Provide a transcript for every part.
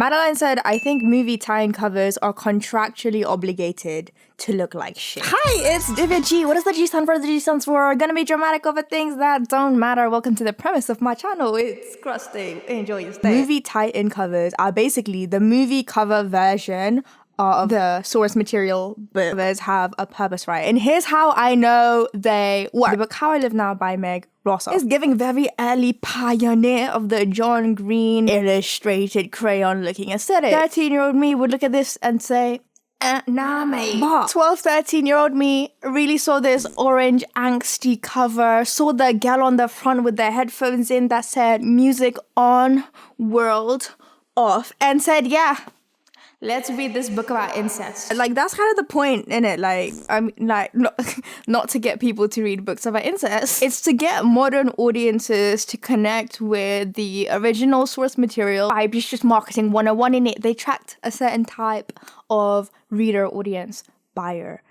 Madeline said, I think movie tie-in covers are contractually obligated to look like shit. Hi, it's Divya G. What does the G stand for? The G stands for gonna be dramatic over things that don't matter. Welcome to the premise of my channel. It's crusty. Enjoy your stay. Movie tie-in covers are basically the movie cover version of the source material, but covers have a purpose, right? And here's how I know they work. The book How I Live Now by Meg Rossoff is giving very early pioneer of the John Green illustrated crayon looking aesthetic. 13-year-old me would look at this and say, nah mate. But 13-year-old me really saw this orange angsty cover, saw the girl on the front with their headphones in that said music on, world off, and said, yeah, let's read this book about incest. Like, that's kind of the point, innit? Like, I mean, like, not to get people to read books about incest. It's to get modern audiences to connect with the original source material. It's just marketing 101 in it. They tracked a certain type of reader, audience, buyer.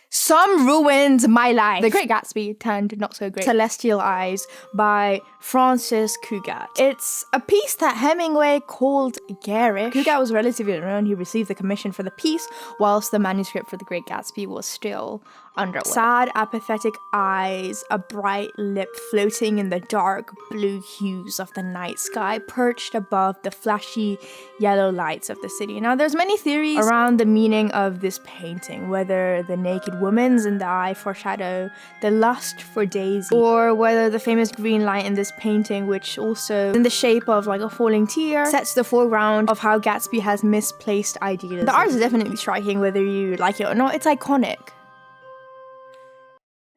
Some ruined my life. The Great Gatsby turned not so great. Celestial Eyes by Francis Cugat. It's a piece that Hemingway called garish. Cugat was relatively unknown. He received the commission for the piece whilst the manuscript for The Great Gatsby was still underway. Sad, apathetic eyes, a bright lip floating in the dark blue hues of the night sky, perched above the flashy yellow lights of the city. Now, there's many theories around the meaning of this painting, whether the naked woman's in the eye foreshadow the lust for Daisy, or whether the famous green light in this painting, which also in the shape of like a falling tear, sets the foreground of how Gatsby has misplaced idealism. The art is definitely striking, whether you like it or not. It's iconic.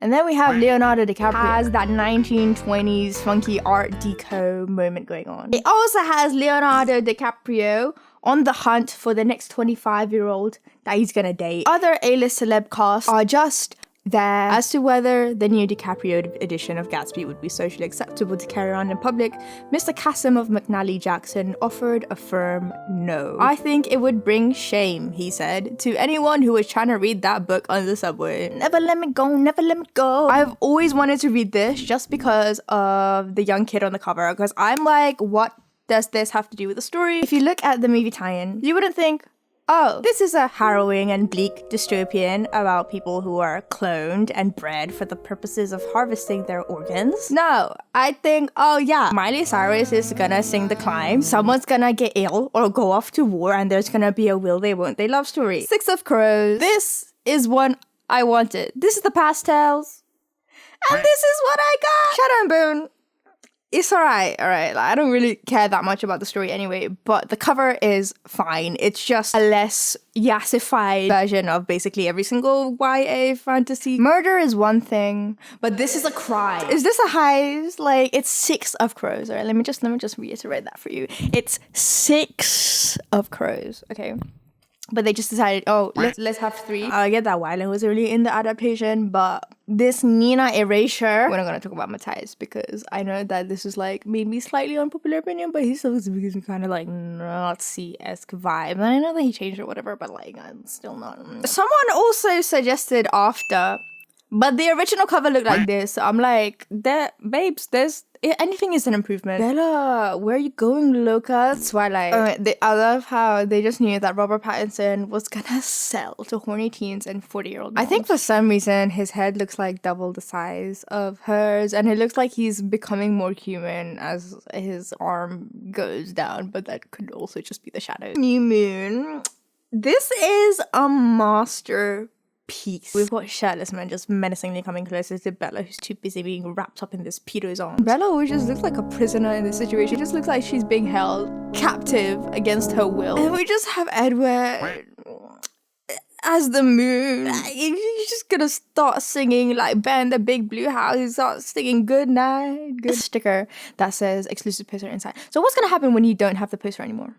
And then we have Leonardo DiCaprio has that 1920s funky art deco moment going on. It also has Leonardo DiCaprio on the hunt for the next 25-year-old that he's gonna date. Other A-list celeb casts are just there. As to whether the new DiCaprio edition of Gatsby would be socially acceptable to carry on in public, Mr. Cassim of McNally Jackson offered a firm no. I think it would bring shame, he said, to anyone who was trying to read that book on the subway. Never let me go, never let me go. I've always wanted to read this just because of the young kid on the cover, because I'm like, what does this have to do with the story? If you look at the movie tie-in, you wouldn't think, oh, this is a harrowing and bleak dystopian about people who are cloned and bred for the purposes of harvesting their organs. No, I think, oh yeah, Miley Cyrus is gonna sing The Climb, someone's gonna get ill or go off to war, and there's gonna be a will they won't they love story. Six of Crows. This is one I wanted. This is the pastels. And this is what I got. Shadow and Bone. It's alright. Like, I don't really care that much about the story anyway, but the cover is fine. It's just a less yassified version of basically every single YA fantasy. Murder is one thing, but this is a crime. Is this a heist? Like, it's 6 of Crows. Alright, let me just reiterate that for you. It's 6 of Crows, okay? But they just decided, oh, let's have 3. I get that Wyland was really in the adaptation, but this Nina erasure, we're not going to talk about Matthias because I know that this is like maybe slightly unpopular opinion, but he still is kind of like Nazi-esque vibe. And I know that he changed or whatever, but like I'm still not. Someone also suggested after, but the original cover looked like this. So I'm like, babes, anything is an improvement. Bella, where are you going, Loca? Twilight. I love how they just knew that Robert Pattinson was gonna sell to horny teens and 40-year-old moms. I think for some reason his head looks like double the size of hers, and it looks like he's becoming more human as his arm goes down, but that could also just be the shadow. New Moon. This is a masterpiece. We've got shirtless men just menacingly coming closer to Bella, who's too busy being wrapped up in this pedo's arms. Bella always just looks like a prisoner in this situation. She just looks like she's being held captive against her will. And we just have Edward as the moon. He's just gonna start singing like Ben the Big Blue House. He starts singing good night. Good sticker that says exclusive poster inside. So what's gonna happen when you don't have the poster anymore?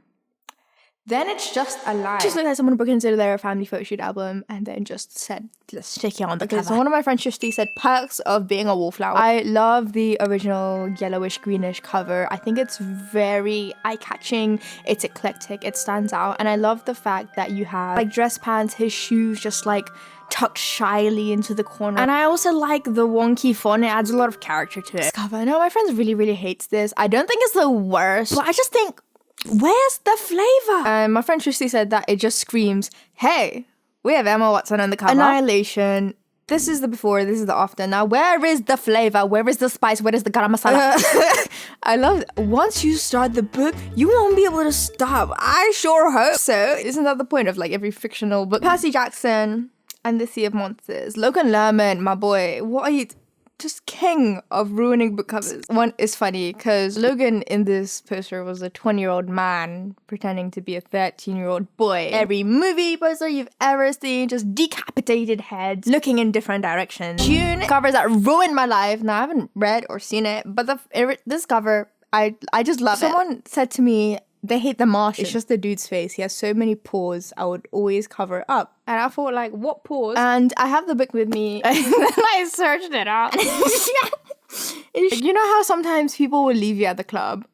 Then it's just a lie. It just looks like someone broke into their family photo shoot album and then just said, let's stick it on the cover. So one of my friends, Tristy, said, perks of being a wallflower. I love the original yellowish greenish cover. I think it's very eye-catching. It's eclectic. It stands out. And I love the fact that you have like dress pants, his shoes just like tucked shyly into the corner. And I also like the wonky font. It adds a lot of character to it. This cover. No, my friend really hates this. I don't think it's the worst, but I just think Where's the flavor? And my friend Tristy said that it just screams, hey, we have Emma Watson on the cover. Annihilation. This is the before, this is the after. Now, where is the flavor? Where is the spice? Where is the garam masala? I love it. Once you start the book, you won't be able to stop. I sure hope so. Isn't that the point of like every fictional book? Percy Jackson and the Sea of Monsters. Logan Lerman, my boy. What are you... just king of ruining book covers. One is funny because Logan in this poster was a 20-year-old man pretending to be a 13-year-old boy. Every movie poster you've ever seen, just decapitated heads looking in different directions. Dune covers that ruined my life. Now I haven't read or seen it, but this cover, I just love it. Someone said to me, they hate the Martian. It's just the dude's face. He has so many pores. I would always cover it up. And I thought, like, what pores? And I have the book with me. And then I searched it out. You know how sometimes people will leave you at the club?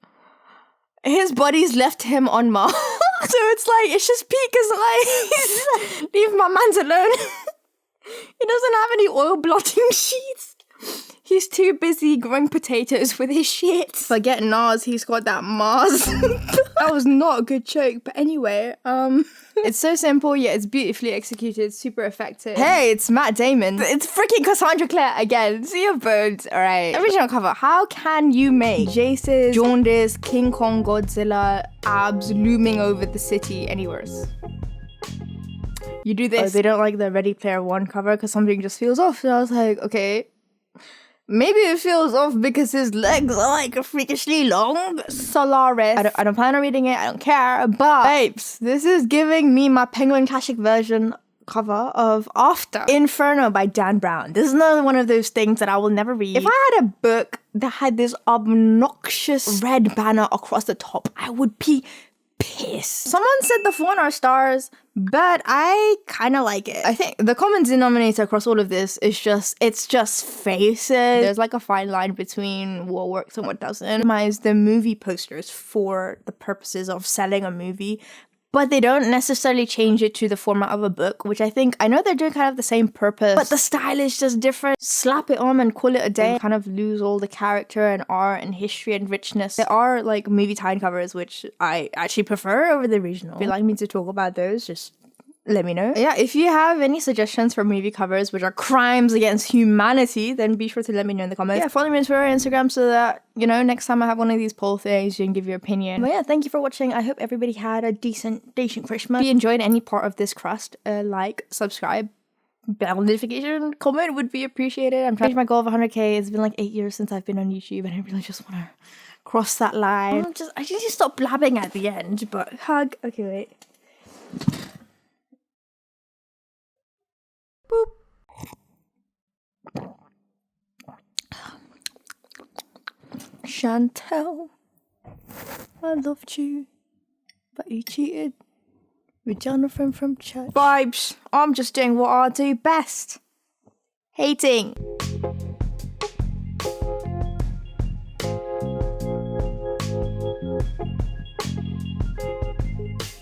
His body's left him on Mars. So it's like, it's just peak as like, leave my mans alone. He doesn't have any oil blotting sheets. He's too busy growing potatoes with his shit. Forget Nas, he's got that Mars. That was not a good joke, but anyway, it's so simple, yet it's beautifully executed, super effective. Hey, it's Matt Damon. It's freaking Cassandra Clare again. See your bones, alright. Original cover. How can you make Jace's jaundice, King Kong Godzilla abs looming over the city any worse? You do this. Oh, they don't like the Ready Player One cover because something just feels off. So I was like, okay. Maybe it feels off because his legs are like freakishly long. Solaris. I don't plan on reading it. I don't care. But babes, this is giving me my Penguin Classic version cover of After. Inferno by Dan Brown. This is another one of those things that I will never read. If I had a book that had this obnoxious red banner across the top, I would be pissed. Someone said the font are stars, but I kind of like it. I think the common denominator across all of this is it's just faces. There's like a fine line between what works and what doesn't. The movie posters for the purposes of selling a movie, but they don't necessarily change it to the format of a book, which I know they're doing kind of the same purpose, but the style is just different. Slap it on and call it a day. You kind of lose all the character and art and history and richness. There are like movie tie-in covers, which I actually prefer over the original. If you'd like me to talk about those, just let me know. Yeah, if you have any suggestions for movie covers which are crimes against humanity, then be sure to let me know in the comments. Yeah, follow me on Twitter and Instagram so that, you know, next time I have one of these poll things, you can give your opinion. But yeah, thank you for watching. I hope everybody had a decent Christmas. If you enjoyed any part of this crust, like, subscribe, bell notification, comment would be appreciated. I'm trying to reach my goal of 100k. It's been like 8 years since I've been on YouTube and I really just want to cross that line. I just need to stop blabbing at the end, but hug. Okay, wait. Boop. Chantel, I loved you, but you cheated with Jonathan from church. Vibes, I'm just doing what I do best. Hating.